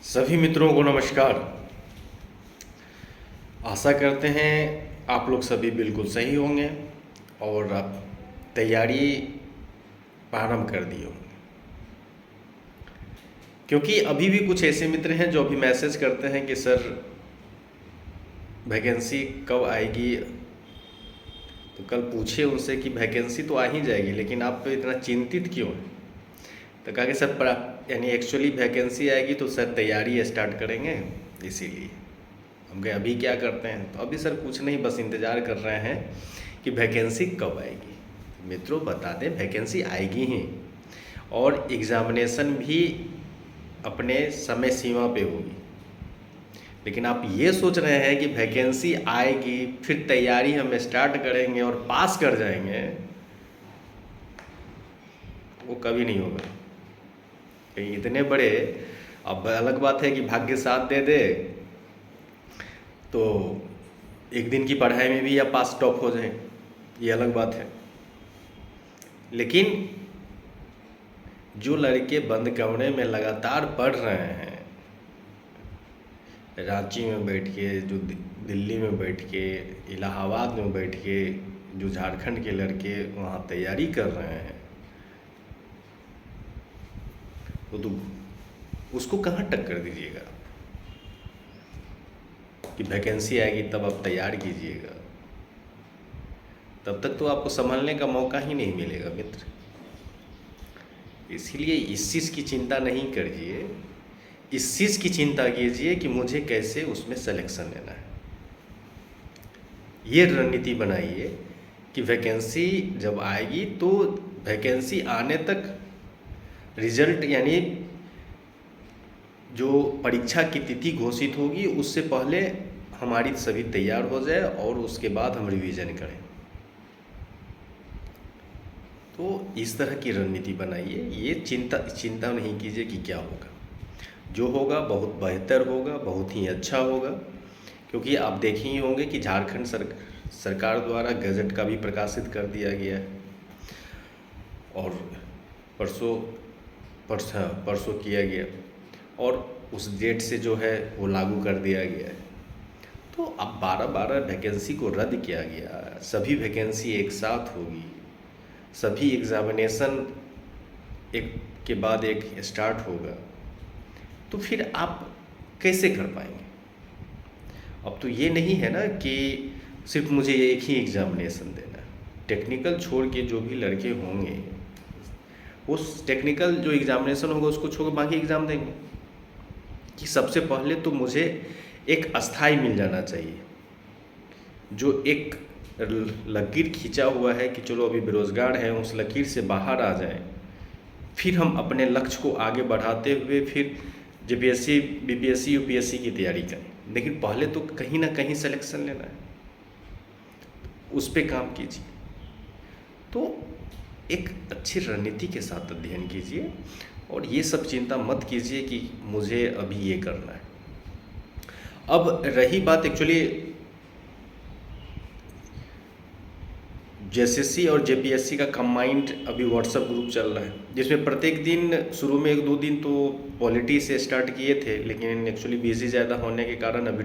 सभी मित्रों को नमस्कार। आशा करते हैं आप लोग सभी बिल्कुल सही होंगे और आप तैयारी प्रारंभ कर दिए होंगे, क्योंकि अभी भी कुछ ऐसे मित्र हैं जो अभी मैसेज करते हैं कि सर वैकेंसी कब आएगी। तो कल पूछे उनसे कि वैकेंसी तो आ ही जाएगी, लेकिन आप तो इतना चिंतित क्यों हैं। तो कहा कि सर यानी एक्चुअली वैकेंसी आएगी तो सर तैयारी स्टार्ट करेंगे, इसीलिए हम कहे अभी क्या करते हैं। तो अभी सर कुछ नहीं, बस इंतज़ार कर रहे हैं कि वैकेंसी कब आएगी। मित्रों बता दें, वैकेंसी आएगी ही और एग्ज़ामिनेशन भी अपने समय सीमा पे होगी। लेकिन आप ये सोच रहे हैं कि वैकेंसी आएगी फिर तैयारी हम स्टार्ट करेंगे और पास कर जाएंगे, वो कभी नहीं होगा। कहीं इतने बड़े, अब अलग बात है कि भाग्य साथ दे दे तो एक दिन की पढ़ाई में भी आप पास टॉप हो जाए, ये अलग बात है। लेकिन जो लड़के बंद कमरे में लगातार पढ़ रहे हैं, रांची में बैठ के, जो दिल्ली में बैठ के, इलाहाबाद में बैठ के, जो झारखंड के लड़के वहाँ तैयारी कर रहे हैं, तो उसको कहाँ टक्कर दीजिएगा कि वैकेंसी आएगी तब आप तैयार कीजिएगा। तब तक तो आपको संभलने का मौका ही नहीं मिलेगा मित्र। इसीलिए इस चीज़ की चिंता नहीं करिए, इस चीज़ की चिंता कीजिए कि मुझे कैसे उसमें सिलेक्शन लेना है। ये रणनीति बनाइए कि वैकेंसी जब आएगी तो वैकेंसी आने तक रिजल्ट यानी जो परीक्षा की तिथि घोषित होगी उससे पहले हमारी सभी तैयार हो जाए और उसके बाद हम रिवीजन करें। तो इस तरह की रणनीति बनाइए। ये चिंता नहीं कीजिए कि क्या होगा। जो होगा बहुत बेहतर होगा, बहुत ही अच्छा होगा। क्योंकि आप देखे ही होंगे कि झारखंड सरकार द्वारा गजट का भी प्रकाशित कर दिया गया है और परसों किया गया और उस डेट से जो है वो लागू कर दिया गया है। तो अब 12 वैकेंसी को रद्द किया गया, सभी वैकेंसी एक साथ होगी, सभी एग्ज़ामिनेशन एक के बाद एक स्टार्ट होगा। तो फिर आप कैसे कर पाएंगे। अब तो ये नहीं है ना कि सिर्फ मुझे एक ही एग्ज़ामिनेशन देना है। टेक्निकल छोड़ के जो भी लड़के होंगे उस टेक्निकल जो एग्ज़ामिनेशन होगा उसको छोड़ बाकी एग्ज़ाम देंगे। कि सबसे पहले तो मुझे एक अस्थाई मिल जाना चाहिए, जो एक लकीर खींचा हुआ है कि चलो अभी बेरोज़गार हैं, उस लकीर से बाहर आ जाएं, फिर हम अपने लक्ष्य को आगे बढ़ाते हुए फिर जेपीएससी, बीपीएससी, यूपीएससी की तैयारी करें। लेकिन पहले तो कहीं ना कहीं सिलेक्शन लेना है, उस पर काम कीजिए। तो एक अच्छी रणनीति के साथ अध्ययन कीजिए और ये सब चिंता मत कीजिए कि मुझे अभी ये करना है। अब रही बात एक्चुअली जेएसएससी और जेपीएससी का कंबाइंड अभी व्हाट्सएप ग्रुप चल रहा है, जिसमें प्रत्येक दिन शुरू में 1-2 दिन तो पॉलिटी से स्टार्ट किए थे, लेकिन एक्चुअली बिजी ज़्यादा होने के कारण अभी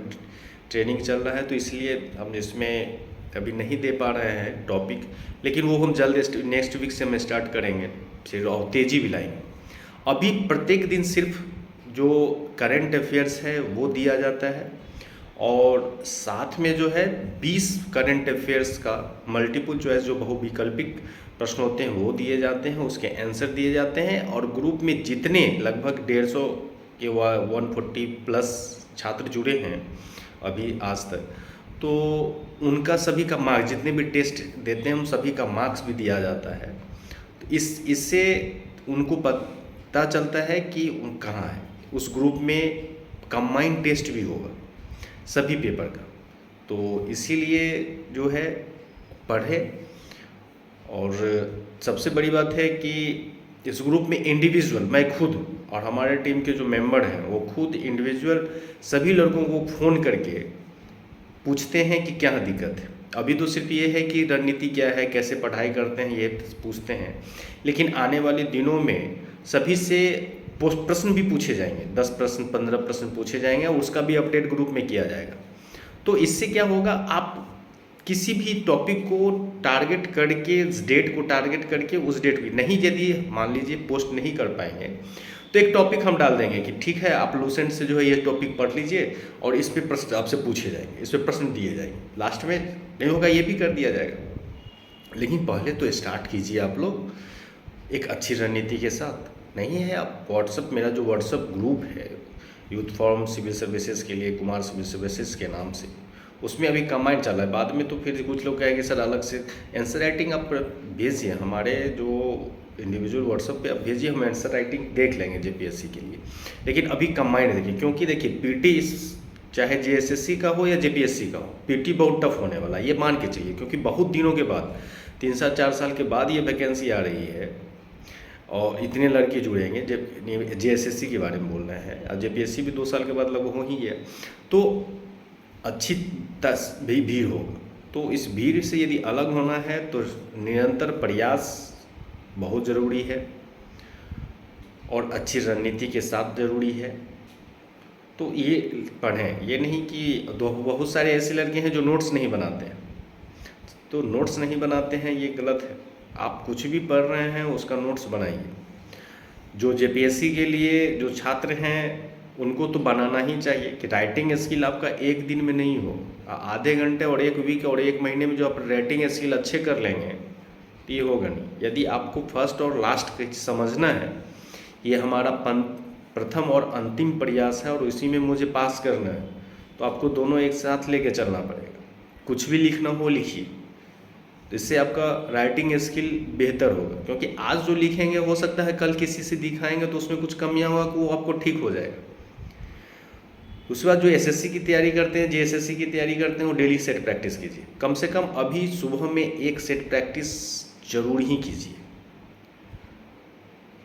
ट्रेनिंग चल रहा है, तो इसलिए हम इसमें अभी नहीं दे पा रहे हैं टॉपिक। लेकिन वो हम जल्द नेक्स्ट वीक से हम स्टार्ट करेंगे फिर और तेज़ी भी लाएंगे। अभी प्रत्येक दिन सिर्फ जो करंट अफेयर्स है वो दिया जाता है और साथ में जो है 20 करंट अफेयर्स का मल्टीपल चॉइस जो बहुविकल्पिक प्रश्न होते हैं वो दिए जाते हैं, उसके आंसर दिए जाते हैं। और ग्रुप में जितने लगभग 150 के 140 प्लस छात्र जुड़े हैं अभी आज तक, तो उनका सभी का मार्क्स, जितने भी टेस्ट देते हैं उन सभी का मार्क्स भी दिया जाता है। तो इससे उनको पता चलता है कि कहाँ है। उस ग्रुप में कंबाइंड टेस्ट भी होगा सभी पेपर का, तो इसीलिए जो है पढ़े। और सबसे बड़ी बात है कि इस ग्रुप में इंडिविजुअल, मैं खुद और हमारे टीम के जो मेंबर हैं वो खुद इंडिविजुअल सभी लड़कों को फ़ोन करके पूछते हैं कि क्या दिक्कत है। अभी तो सिर्फ ये है कि रणनीति क्या है, कैसे पढ़ाई करते हैं, ये पूछते हैं। लेकिन आने वाले दिनों में सभी से प्रश्न भी पूछे जाएंगे, 10 प्रश्न 15 प्रश्न पूछे जाएंगे और उसका भी अपडेट ग्रुप में किया जाएगा। तो इससे क्या होगा, आप किसी भी टॉपिक को टारगेट करके, इस डेट को टारगेट करके उस डेट की नहीं, यदि मान लीजिए पोस्ट नहीं कर पाएंगे तो एक टॉपिक हम डाल देंगे कि ठीक है आप लूसेंट से जो है ये टॉपिक पढ़ लीजिए और इस पे प्रश्न आपसे पूछे जाएंगे, इस पे प्रश्न दिए जाएंगे। लास्ट में नहीं होगा ये भी कर दिया जाएगा। लेकिन पहले तो स्टार्ट कीजिए आप लोग एक अच्छी रणनीति के साथ। नहीं है आप व्हाट्सअप, मेरा जो व्हाट्सअप ग्रुप है यूथ फॉरम सिविल सर्विसेज के लिए, कुमार सिविल सर्विसेज के नाम से, उसमें अभी कंबाइन चल रहा है। बाद में तो फिर कुछ लोग कहेंगे सर अलग से आंसर राइटिंग आप भेजिए, हमारे जो इंडिविजुअल व्हाट्सअप पे आप भेजिए, हम आंसर राइटिंग देख लेंगे जेपीएससी के लिए। लेकिन अभी कंबाइंड देखिए, क्योंकि देखिए पीटी चाहे जेएसएससी का हो या जेपीएससी का हो, पीटी बहुत टफ होने वाला है, ये मान के चलिए। क्योंकि बहुत दिनों के बाद, 3 साल 4 साल के बाद ये वैकेंसी आ रही है और इतने लड़के जुड़ेंगे। जब जेएसएससी के बारे में बोल रहे हैं, और जेपीएससी भी 2 साल के बाद लगभग हो ही है, तो अच्छी भी भीड़ होगा। तो इस भीड़ से यदि अलग होना है तो निरंतर प्रयास बहुत ज़रूरी है और अच्छी रणनीति के साथ ज़रूरी है। तो ये पढ़ें, ये नहीं कि बहुत सारे ऐसे लड़के हैं जो नोट्स नहीं बनाते हैं। तो नोट्स नहीं बनाते हैं ये गलत है। आप कुछ भी पढ़ रहे हैं उसका नोट्स बनाइए। जो जेपीएससी के लिए जो छात्र हैं उनको तो बनाना ही चाहिए कि राइटिंग स्किल आपका एक दिन में नहीं हो, आधे घंटे और 1 वीक और 1 महीने में जो आप राइटिंग स्किल अच्छे कर लेंगे तो ये होगा नहीं। यदि आपको फर्स्ट और लास्ट समझना है, ये हमारा प्रथम और अंतिम प्रयास है और इसी में मुझे पास करना है, तो आपको दोनों एक साथ लेके चलना पड़ेगा। कुछ भी लिखना हो लिखिए, तो इससे आपका राइटिंग स्किल बेहतर होगा। क्योंकि आज जो लिखेंगे हो सकता है कल किसी से दिखाएंगे तो उसमें कुछ कमियां होगा, वो आपको ठीक हो जाएगा। उसके बाद जो एसएससी की तैयारी करते हैं, जेएसएससी की तैयारी करते हैं, वो डेली सेट प्रैक्टिस कीजिए। कम से कम अभी सुबह में 1 सेट प्रैक्टिस जरूर ही कीजिए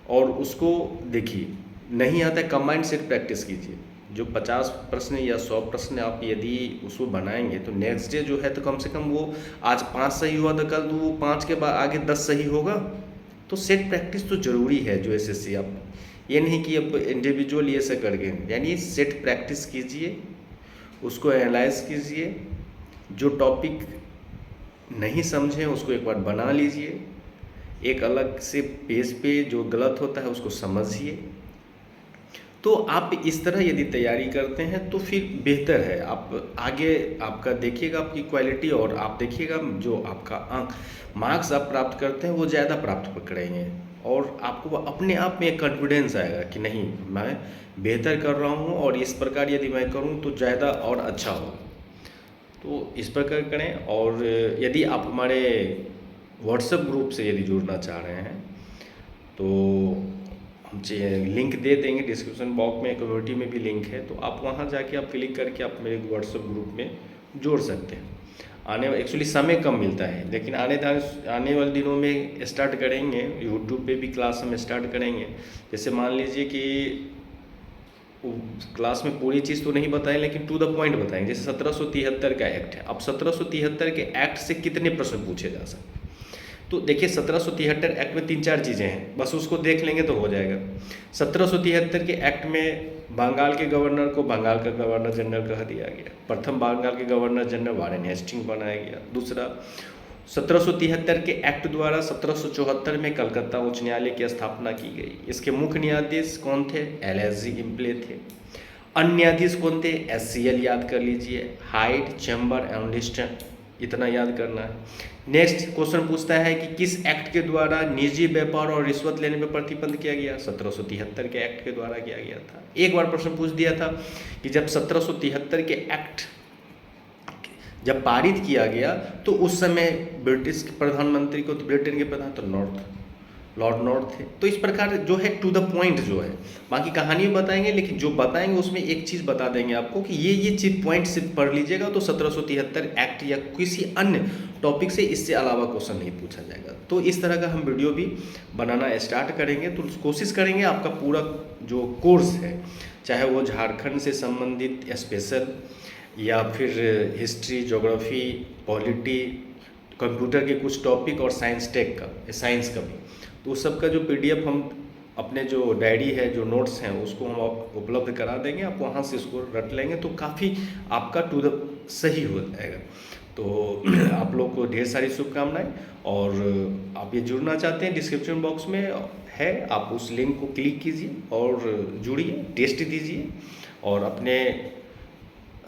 और उसको देखिए। नहीं आता है कंबाइंड सेट प्रैक्टिस कीजिए। जो 50 प्रश्न या 100 प्रश्न आप यदि उसको बनाएंगे तो नेक्स्ट डे जो है तो कम से कम वो आज 5 सही हुआ तो कल तो वो 5 के बाद आगे 10 सही होगा। तो सेट प्रैक्टिस तो ज़रूरी है जो एसएससी, आप ये नहीं कि अब इंडिविजुअल ये से करके, यानी सेट प्रैक्टिस कीजिए, उसको एनालाइज कीजिए। जो टॉपिक नहीं समझे उसको एक बार बना लीजिए, एक अलग से पेज पे जो गलत होता है उसको समझिए। तो आप इस तरह यदि तैयारी करते हैं तो फिर बेहतर है। आप आगे आपका देखिएगा आपकी क्वालिटी, और आप देखिएगा जो आपका अंक मार्क्स आप प्राप्त करते हैं वो ज़्यादा प्राप्त करेंगे और आपको अपने आप में एक कॉन्फिडेंस आएगा कि नहीं मैं बेहतर कर रहा हूँ और इस प्रकार यदि मैं करूँ तो ज़्यादा और अच्छा होगा। तो इस प्रकार करें। और यदि आप हमारे व्हाट्सएप ग्रुप से यदि जुड़ना चाह रहे हैं तो हम लिंक दे देंगे डिस्क्रिप्शन बॉक्स में, कम्युनिटी में भी लिंक है, तो आप वहां जाके आप क्लिक करके आप मेरे व्हाट्सएप ग्रुप में जोड़ सकते हैं। एक्चुअली समय कम मिलता है, लेकिन आने वाले दिनों में स्टार्ट करेंगे। यूट्यूब पे भी क्लास हम स्टार्ट करेंगे। जैसे मान लीजिए कि क्लास में पूरी चीज़ तो नहीं बताएं लेकिन टू द पॉइंट बताएंगे। जैसे 1773 का एक्ट है, अब 1773 के एक्ट से कितने प्रश्न पूछे जा सकते हैं। तो देखिए 1773 एक्ट में 3-4 चीज़ें हैं, बस उसको देख लेंगे तो हो जाएगा। 1773 के एक्ट में बंगाल के गवर्नर को बंगाल का गवर्नर जनरल कह दिया गया। प्रथम बंगाल के गवर्नर जनरल वारेन हेस्टिंग बनाया गया। दूसरा 1773 के एक्ट द्वारा 1774 में कलकत्ता उच्च न्यायालय की स्थापना की गई। इसके मुख्य न्यायाधीश कौन थे? LSG इम्प्ले थे। अन्य न्यायाधीश कौन थे? SCL याद कर लीजिए, हाइड, चैम्बर एंड लिस्टन, इतना याद करना है। नेक्स्ट क्वेश्चन पूछता है कि किस एक्ट के द्वारा निजी व्यापार और रिश्वत लेने पर प्रतिबंध किया गया? 1773 के एक्ट के द्वारा किया गया था। एक बार प्रश्न पूछ दिया था कि जब 1773 के एक्ट जब पारित किया गया तो उस समय ब्रिटिश के प्रधानमंत्री को, तो ब्रिटेन के प्रधान तो लॉर्ड नॉर्थ थे। तो इस प्रकार जो है टू द पॉइंट जो है, बाकी कहानी भी बताएंगे लेकिन जो बताएंगे उसमें एक चीज़ बता देंगे आपको कि ये चीज पॉइंट सिर्फ पढ़ लीजिएगा तो 1773 एक्ट या किसी अन्य टॉपिक से इससे अलावा क्वेश्चन नहीं पूछा जाएगा। तो इस तरह का हम वीडियो भी बनाना स्टार्ट करेंगे। तो कोशिश करेंगे आपका पूरा जो कोर्स है, चाहे वो झारखंड से संबंधित स्पेशल या फिर हिस्ट्री, ज्योग्राफी, पॉलिटी, कंप्यूटर के कुछ टॉपिक और साइंस टेक का, साइंस का भी, तो उस सब का जो PDF हम अपने जो डायरी है, जो नोट्स हैं, उसको हम उपलब्ध करा देंगे, आप वहाँ से इसको रट लेंगे तो काफ़ी आपका टू द सही हो जाएगा। तो आप लोग को ढेर सारी शुभकामनाएं। और आप ये जुड़ना चाहते हैं, डिस्क्रिप्शन बॉक्स में है, आप उस लिंक को क्लिक कीजिए और जुड़िए, टेस्ट दीजिए और अपने,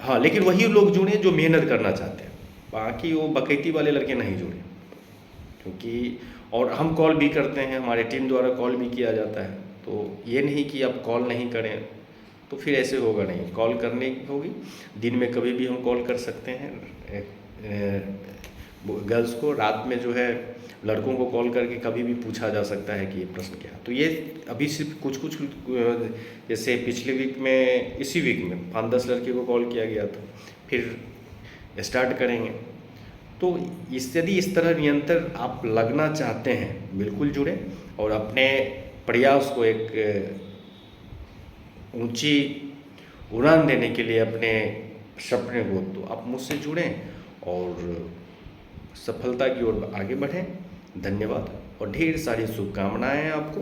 हाँ लेकिन वही लोग जुड़े जो मेहनत करना चाहते हैं, बाकी वो बकैती वाले लड़के नहीं जुड़े। क्योंकि और हम कॉल भी करते हैं, हमारे टीम द्वारा कॉल भी किया जाता है, तो ये नहीं कि आप कॉल नहीं करें तो फिर ऐसे होगा नहीं, कॉल करने की होगी। दिन में कभी भी हम कॉल कर सकते हैं गर्ल्स को, रात में जो है लड़कों को कॉल करके कभी भी पूछा जा सकता है कि ये प्रश्न क्या है। तो ये अभी सिर्फ कुछ कुछ, जैसे पिछले वीक में, इसी वीक में 5-10 लड़के को कॉल किया गया था, फिर स्टार्ट करेंगे। तो यदि इस तरह निरंतर आप लगना चाहते हैं, बिल्कुल जुड़ें और अपने प्रयास को एक ऊंची उड़ान देने के लिए, अपने सपने को, तो आप मुझसे जुड़ें और सफलता की ओर आगे बढ़ें। धन्यवाद और ढेर सारी शुभकामनाएं आपको।